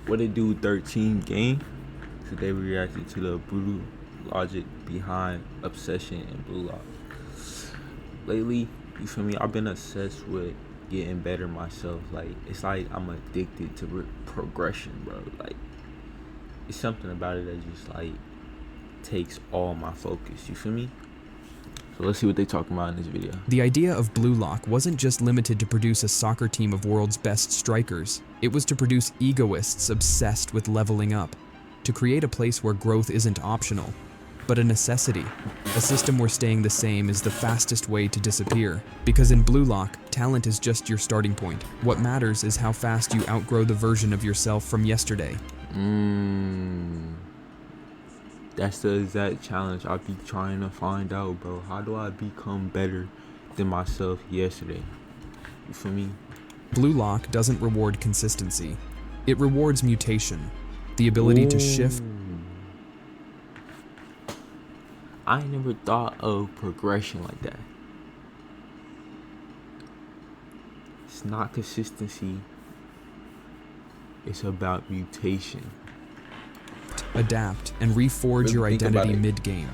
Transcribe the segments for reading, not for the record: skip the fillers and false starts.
What it do 13 game? Today we reacted to the brutal logic behind obsession and blue lock. Lately, you feel me? I've been obsessed with getting better myself. Like it's like I'm addicted to progression, bro. Like it's something about it that just like takes all my focus. You feel me? So let's see what they talking about in this video. The idea of Blue Lock wasn't just limited to produce a soccer team of world's best strikers. It was to produce egoists obsessed with leveling up, to create a place where growth isn't optional, but a necessity, a system where staying the same is the fastest way to disappear. Because in Blue Lock, talent is just your starting point. What matters is how fast you outgrow the version of yourself from yesterday. That's the exact challenge I be trying to find out, bro. How do I become better than myself yesterday? You feel me? Blue Lock doesn't reward consistency. It rewards mutation, the ability to shift. I never thought of progression like that. It's not consistency. It's about mutation. Adapt, and reforge your identity mid-game.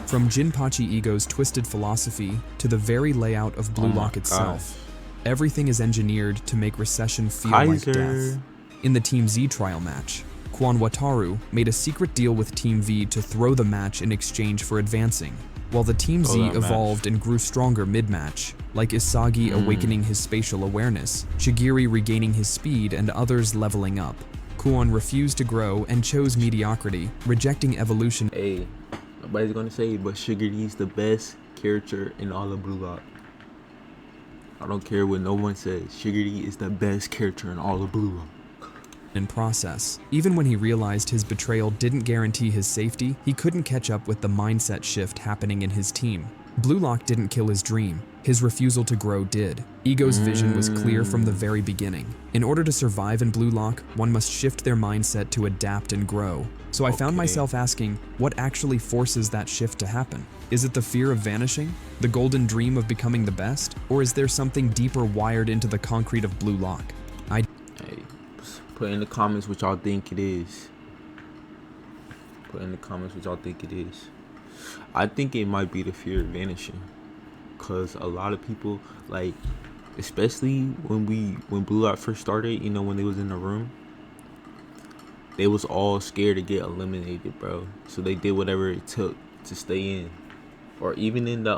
From Jinpachi Ego's twisted philosophy to the very layout of Blue Lock itself, everything is engineered to make recession feel like death. In the Team Z trial match, Kwon Wataru made a secret deal with Team V to throw the match in exchange for advancing, while the Team Z evolved and grew stronger mid-match, like Isagi awakening his spatial awareness, Shigiri regaining his speed, and others leveling up. Kwon refused to grow and chose mediocrity, rejecting evolution. Hey, nobody's gonna say it, but Shigiri's the best character in all of Blue Lock. I don't care what no one says. Shigiri is the best character in all of Blue Lock. In process, even when he realized his betrayal didn't guarantee his safety, he couldn't catch up with the mindset shift happening in his team. Blue Lock didn't kill his dream. His refusal to grow did. Ego's vision was clear from the very beginning. In order to survive in Blue Lock, one must shift their mindset to adapt and grow. So I found myself asking, what actually forces that shift to happen? Is it the fear of vanishing? The golden dream of becoming the best? Or is there something deeper wired into the concrete of Blue Lock? Hey, put in the comments what y'all think it is. Put in the comments what y'all think it is. I think it might be the fear of vanishing. Cause a lot of people, like, especially when Blue Lock first started, you know, when they was in the room, they was all scared to get eliminated, bro. So they did whatever it took to stay in. Or even in the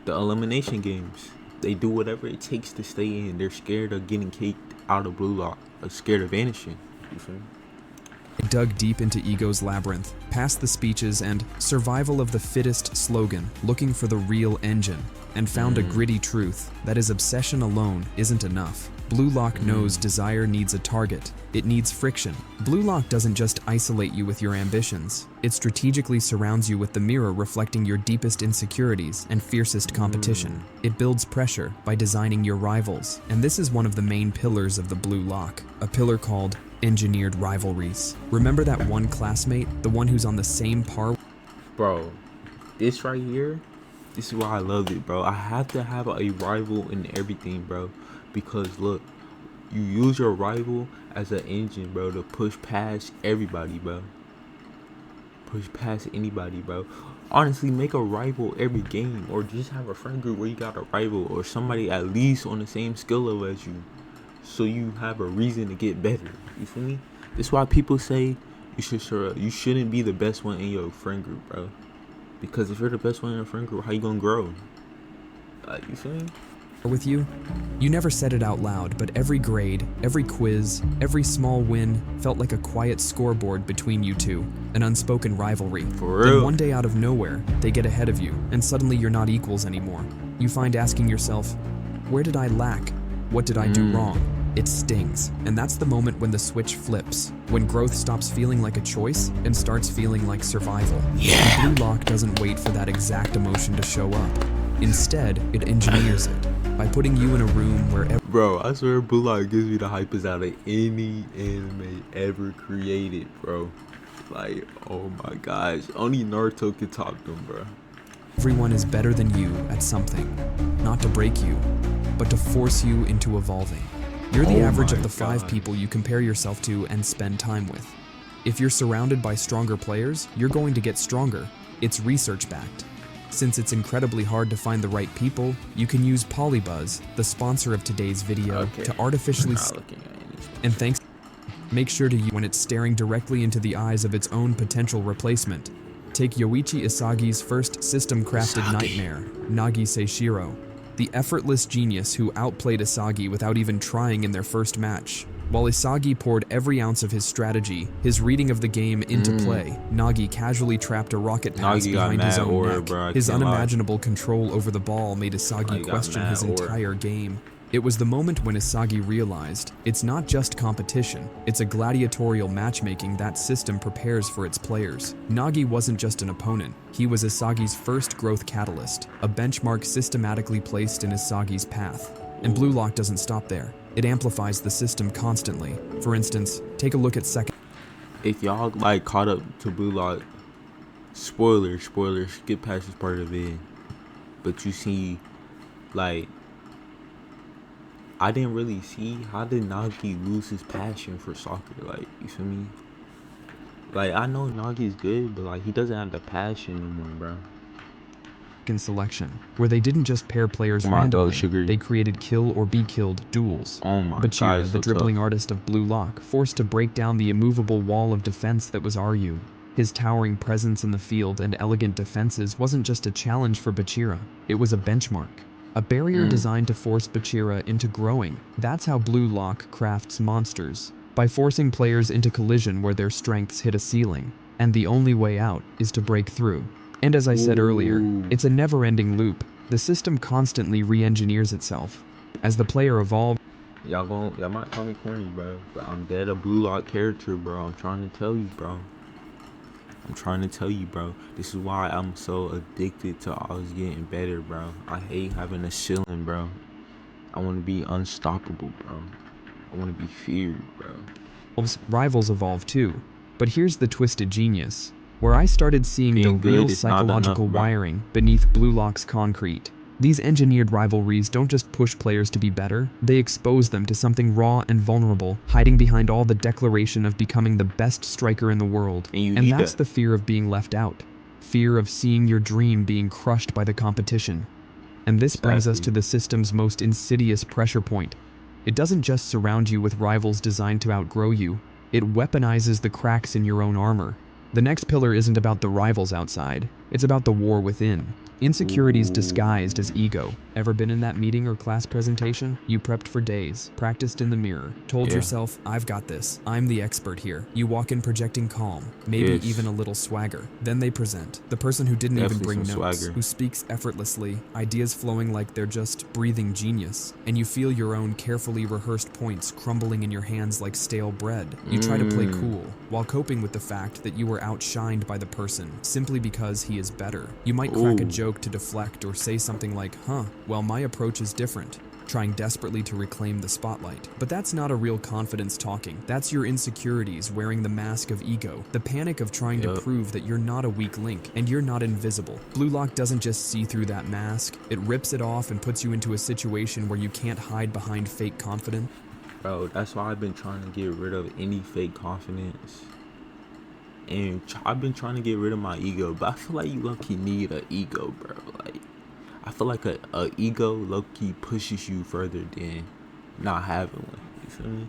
elimination games, they do whatever it takes to stay in. They're scared of getting kicked out of Blue Lock, or scared of vanishing. You feel me? I dug deep into Ego's labyrinth, past the speeches and survival of the fittest slogan, looking for the real engine, and found a gritty truth that his obsession alone isn't enough. Blue Lock knows desire needs a target. It needs friction. Blue Lock doesn't just isolate you with your ambitions. It strategically surrounds you with the mirror reflecting your deepest insecurities and fiercest competition. It builds pressure by designing your rivals. And this is one of the main pillars of the Blue Lock, a pillar called engineered rivalries. Remember that one classmate, the one who's on the same par? Bro, this right here, this is why I love it, bro. I have to have a rival in everything, bro. Because look, you use your rival as an engine, bro, to push past everybody, bro. Push past anybody, bro. Honestly, make a rival every game, or just have a friend group where you got a rival or somebody at least on the same skill level as you, so you have a reason to get better. You feel me? That's why people say you shouldn't be the best one in your friend group, bro. Because if you're the best one in your friend group, how you gonna grow? You feel me? With you? You never said it out loud, but every grade, every quiz, every small win felt like a quiet scoreboard between you two, an unspoken rivalry. For real? Then one day out of nowhere, they get ahead of you, and suddenly you're not equals anymore. You find asking yourself, where did I lack? What did I do wrong? It stings, and that's the moment when the switch flips, when growth stops feeling like a choice and starts feeling like survival. Yeah. Blue Lock doesn't wait for that exact emotion to show up. Instead, it engineers it by putting you in a room where Bro, I swear Blue Lock gives me the hypest out of any anime ever created, bro. Like, oh my gosh, only Naruto could top them, bro. everyone is better than you at something, not to break you, but to force you into evolving. You're the Oh average my of the 5 God. people you compare yourself to and spend time with. If you're surrounded by stronger players, you're going to get stronger. It's research-backed. Since it's incredibly hard to find the right people, you can use Polybuzz, the sponsor of today's video, Okay. to artificially Not looking at any sponsor. and thanks. Make sure to use when it's staring directly into the eyes of its own potential replacement. Take Yoichi Isagi's first system-crafted nightmare, Nagi Seishiro, the effortless genius who outplayed Isagi without even trying in their first match. While Isagi poured every ounce of his strategy, his reading of the game into play, Nagi casually trapped a rocket pass Nagi got behind his mad own aura, neck. bro, I His can't lie. unimaginable control over the ball made Isagi Nagi got question mad his aura. entire game. It was the moment when Isagi realized it's not just competition, it's a gladiatorial matchmaking that system prepares for its players. Nagi wasn't just an opponent, he was Isagi's first growth catalyst, a benchmark systematically placed in Isagi's path. And Blue Lock doesn't stop there. It amplifies the system constantly. For instance, take a look at second. If y'all like caught up to Blue Lock, spoilers, skip past this part of it. But you see, like, I didn't really see how did Nagi lose his passion for soccer. Like, you feel me? Like, I know Nagi's good, but like he doesn't have the passion anymore, bro. Selection, where they didn't just pair players Come on, randomly, Sugar. they created kill or be killed duels. Oh my God, Bachira, it's the so dribbling tough. artist of Blue Lock, forced to break down the immovable wall of defense that was Ryu. His towering presence in the field and elegant defenses wasn't just a challenge for Bachira, it was a benchmark. A barrier designed to force Bachira into growing. That's how Blue Lock crafts monsters, by forcing players into collision where their strengths hit a ceiling, and the only way out is to break through. And as I said earlier, Ooh. it's a never-ending loop. The system constantly re-engineers itself. As the player evolves, Y'all might call me corny, bro, but I'm dead a Blue Lock character, bro. I'm trying to tell you, bro. This is why I'm so addicted to always getting better, bro. I hate having a ceiling, bro. I want to be unstoppable, bro. I want to be feared, bro. rivals evolve too. But here's the twisted genius, where I started seeing the Being good real is not enough, psychological bro. wiring beneath Blue Lock's concrete. These engineered rivalries don't just push players to be better, they expose them to something raw and vulnerable, hiding behind all the declaration of becoming the best striker in the world. And you And need that's that. the fear of being left out. Fear of seeing your dream being crushed by the competition. And this brings us to Exactly. the system's most insidious pressure point. It doesn't just surround you with rivals designed to outgrow you, it weaponizes the cracks in your own armor. The next pillar isn't about the rivals outside, it's about the war within. Insecurities disguised as ego. Ever been in that meeting or class presentation? You prepped for days, practiced in the mirror, told Yeah. yourself, I've got this, I'm the expert here. You walk in projecting calm, maybe Yes. even a little swagger. Then they present. The person who didn't even Definitely bring some notes, swagger. who speaks effortlessly, ideas flowing like they're just breathing genius, and you feel your own carefully rehearsed points crumbling in your hands like stale bread. You try to play cool, while coping with the fact that you were outshined by the person, simply because he is better. You might crack a Ooh. joke to deflect or say something like, well, my approach is different, trying desperately to reclaim the spotlight. But that's not a real confidence talking. That's your insecurities wearing the mask of ego, the panic of trying to prove that you're not a weak link and you're not invisible. Blue Lock doesn't just see through that mask, it rips it off and puts you into a situation where you can't hide behind fake confidence. Bro, that's why I've been trying to get rid of any fake confidence. And I've been trying to get rid of my ego, but I feel like you low-key need an ego, bro. Like, I feel like a ego low-key pushes you further than not having one. You feel me?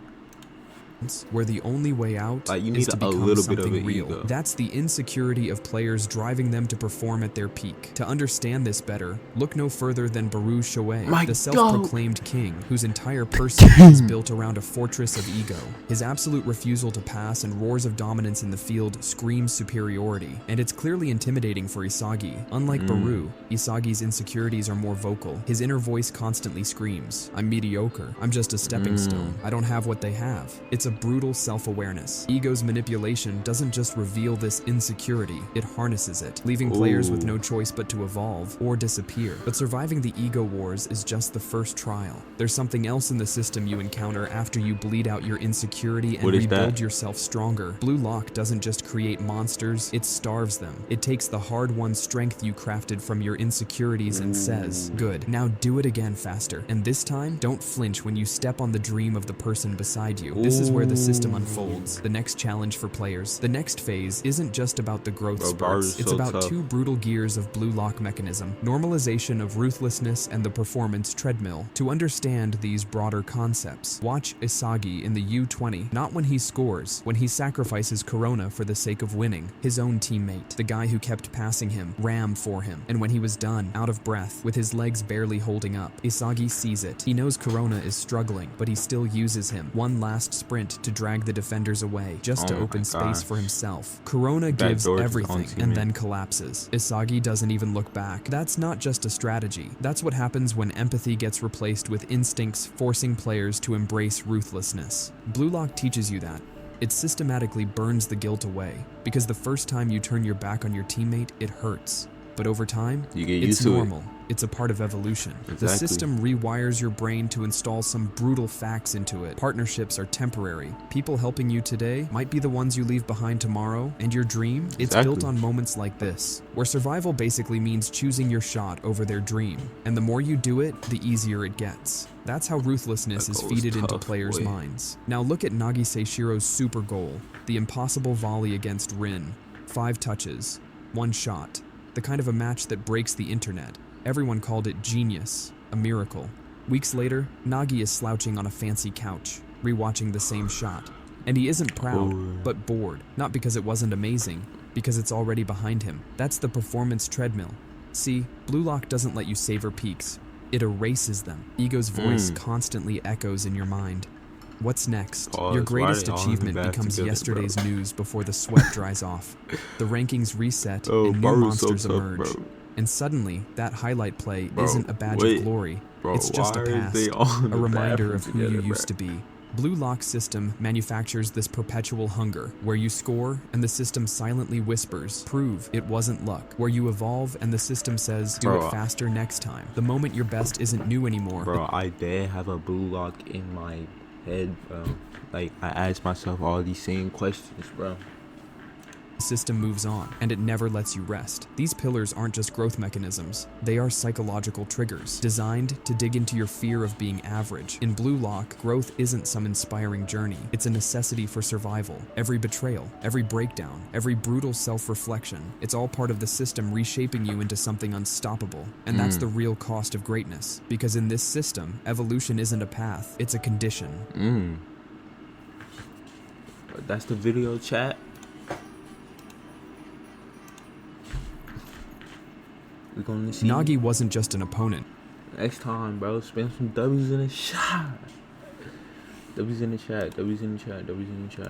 Where the only way out Like, you is need to a become little bit of something an real. ego. That's the insecurity of players driving them to perform at their peak. To understand this better, look no further than Baru Shoei, My the self-proclaimed king, whose entire person is built around a fortress of ego. His absolute refusal to pass and roars of dominance in the field screams superiority, and it's clearly intimidating for Isagi. Unlike Baru, Isagi's insecurities are more vocal. His inner voice constantly screams, I'm mediocre, I'm just a stepping stone, I don't have what they have. It's a brutal self-awareness. Ego's manipulation doesn't just reveal this insecurity, it harnesses it, leaving players with no choice but to evolve or disappear. But surviving the ego wars is just the first trial. There's something else in the system you encounter after you bleed out your insecurity and rebuild yourself stronger. Blue Lock doesn't just create monsters, it starves them. It takes the hard-won strength you crafted from your insecurities and says, good, now do it again faster. And this time, don't flinch when you step on the dream of the person beside you. This is where the system unfolds, the next challenge for players. The next phase isn't just about the growth spurts, it's about two brutal gears of Blue Lock mechanism, normalization of ruthlessness and the performance treadmill. To understand these broader concepts, watch Isagi in the U20, not when he scores, when he sacrifices Corona for the sake of winning, his own teammate, the guy who kept passing him, rammed for him, and when he was done, out of breath, with his legs barely holding up, Isagi sees it. He knows Corona is struggling, but he still uses him. One last sprint to drag the defenders away, just to open space for himself. Corona gives everything and then collapses. Isagi doesn't even look back. That's not just a strategy. That's what happens when empathy gets replaced with instincts, forcing players to embrace ruthlessness. Blue Lock teaches you that. It systematically burns the guilt away, because the first time you turn your back on your teammate, it hurts. But over time, it's normal. It's a part of evolution. The system rewires your brain to install some brutal facts into it. Partnerships are temporary. People helping you today might be the ones you leave behind tomorrow, and your dream, it's built on moments like this, where survival basically means choosing your shot over their dream. And the more you do it, the easier it gets. That's how ruthlessness is feeded into players' minds. Now look at Nagi Seishiro's super goal, the impossible volley against Rin. 5 touches, 1 shot. The kind of a match that breaks the internet. Everyone called it genius, a miracle. Weeks later, Nagi is slouching on a fancy couch, rewatching the same shot. And he isn't proud, but bored. Not because it wasn't amazing, because it's already behind him. That's the performance treadmill. See, Blue Lock doesn't let you savor peaks. It erases them. Ego's voice constantly echoes in your mind. What's next? Your greatest achievement becomes yesterday's news before the sweat dries off. The rankings reset and new monsters emerge. And suddenly, that highlight play isn't a badge of glory. It's just a past, a reminder of who you used to be. Blue Lock's system manufactures this perpetual hunger, where you score and the system silently whispers, prove it wasn't luck. Where you evolve and the system says, do it faster next time. The moment your best isn't new anymore. Bro, I did have a Blue Lock in my head, bro. Like, I asked myself all these same questions, bro. The system moves on, and it never lets you rest. These pillars aren't just growth mechanisms, they are psychological triggers, designed to dig into your fear of being average. In Blue Lock, growth isn't some inspiring journey, it's a necessity for survival. Every betrayal, every breakdown, every brutal self-reflection, it's all part of the system reshaping you into something unstoppable. And that's the real cost of greatness, because in this system, evolution isn't a path, it's a condition. That's the video, chat. We're gonna see. Nagi wasn't just an opponent. Next time, bro, spend some W's in the chat. W's in the chat. W's in the chat. W's in the chat.